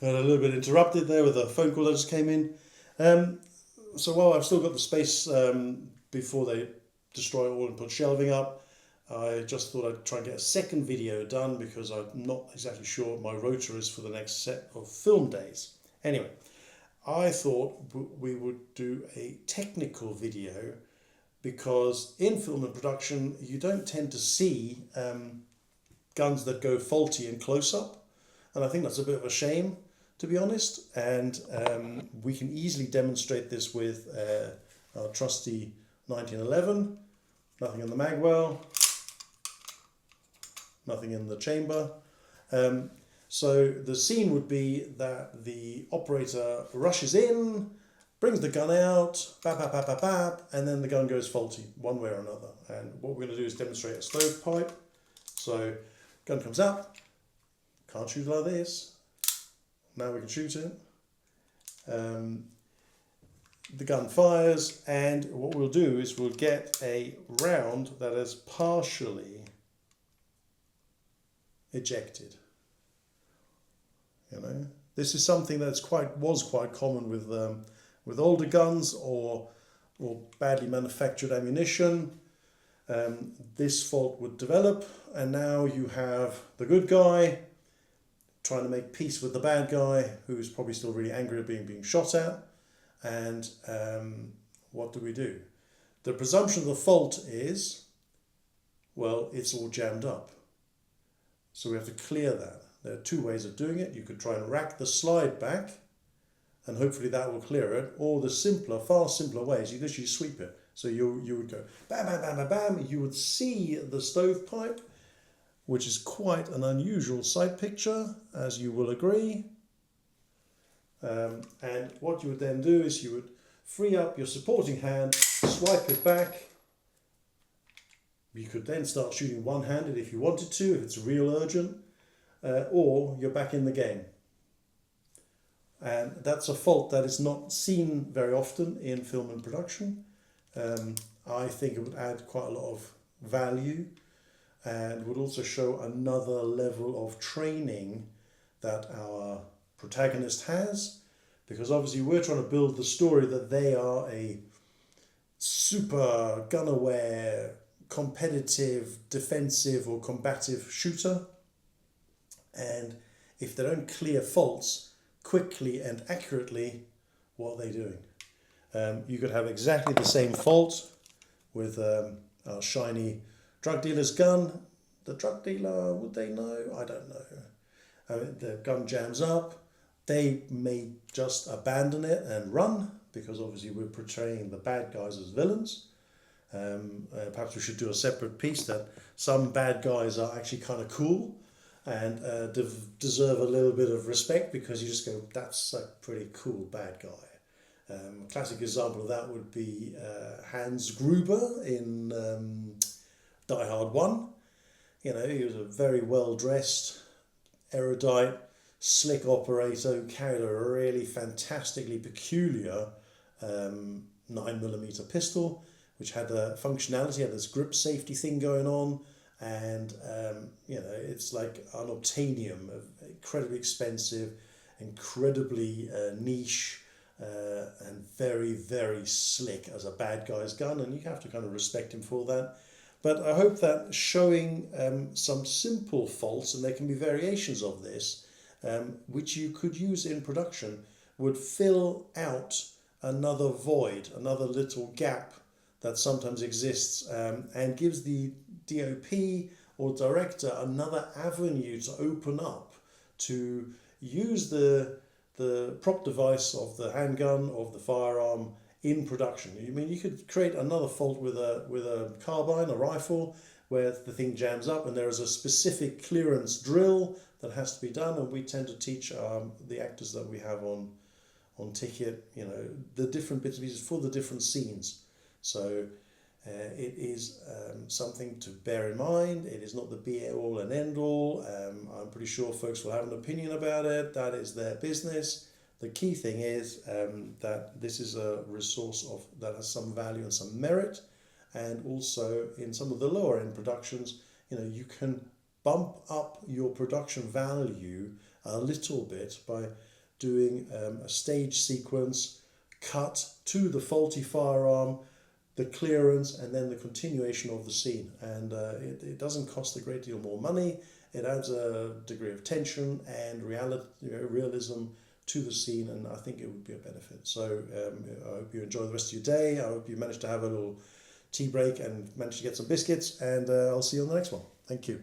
Got a little bit interrupted there with a phone call that just came in. Um, so while I've still got the space before they destroy it all and put shelving up, I just thought I'd try and get a second video done because I'm not exactly sure what my rota is for the next set of film days. Anyway, I thought we would do a technical video because in film and production you don't tend to see guns that go faulty in close up, and I think that's a bit of a shame, to be honest. And we can easily demonstrate this with our trusty 1911. Nothing in the magwell, nothing in the chamber. So the scene would be that the operator rushes in, brings the gun out, bap, bap, bap, bap, bap, and then the gun goes faulty one way or another. And what we're going to do is demonstrate a stovepipe. So gun comes out, can't shoot like this. Now we can shoot it. The gun fires, and what we'll do is we'll get a round that is partially ejected. You know, this is something that's was quite common with older guns or badly manufactured ammunition. This fault would develop, and now you have the good guy trying to make peace with the bad guy, who's probably still really angry at being shot at. And what do? The presumption of the fault is, well, it's all jammed up. So we have to clear that. There are two ways of doing it. You could try and rack the slide back, and hopefully that will clear it. Or the simpler, far simpler way is you literally sweep it. So you would go bam, bam, bam, bam, bam. You would see the stovepipe, which is quite an unusual sight picture, as you will agree. And what you would then do is you would free up your supporting hand, swipe it back. You could then start shooting one-handed if you wanted to, if it's real urgent, or you're back in the game. And that's a fault that is not seen very often in film and production. I think it would add quite a lot of value and would also show another level of training that our protagonist has, because obviously we're trying to build the story that they are a super gun-aware, competitive, defensive or combative shooter, and if they don't clear faults quickly and accurately, what are they doing? You could have exactly the same fault with our shiny drug dealer's gun. The drug dealer, would they know? I don't know. The gun jams up. They may just abandon it and run, because obviously we're portraying the bad guys as villains. Perhaps we should do a separate piece that some bad guys are actually kind of cool and deserve a little bit of respect, because you just go, that's a pretty cool bad guy. A classic example of that would be Hans Gruber in Die Hard 1. You know, he was a very well-dressed, erudite, slick operator who carried a really fantastically peculiar 9mm pistol, which had a functionality, had this grip safety thing going on, and you know, it's like unobtainium, incredibly expensive, incredibly niche, and very, very slick as a bad guy's gun, and you have to kind of respect him for that. But I hope that showing some simple faults, and there can be variations of this, which you could use in production, would fill out another void, another little gap that sometimes exists, and gives the DOP or director another avenue to open up to use the prop device of the handgun, of the firearm in production. I mean, you could create another fault with a carbine, a rifle, where the thing jams up and there is a specific clearance drill that has to be done, and we tend to teach the actors that we have on ticket, you know, the different bits and pieces for the different scenes. So it is something to bear in mind. It is not the be-all and end-all. I'm pretty sure folks will have an opinion about it. That is their business. The key thing is that this is a resource that has some value and some merit, and also in some of the lower end productions, you know, you can bump up your production value a little bit by doing a stage sequence, cut to the faulty firearm, the clearance, and then the continuation of the scene. And it doesn't cost a great deal more money. It adds a degree of tension and realism to the scene, and I think it would be a benefit. So I hope you enjoy the rest of your day. I hope you manage to have a little tea break and manage to get some biscuits, and I'll see you on the next one. Thank you.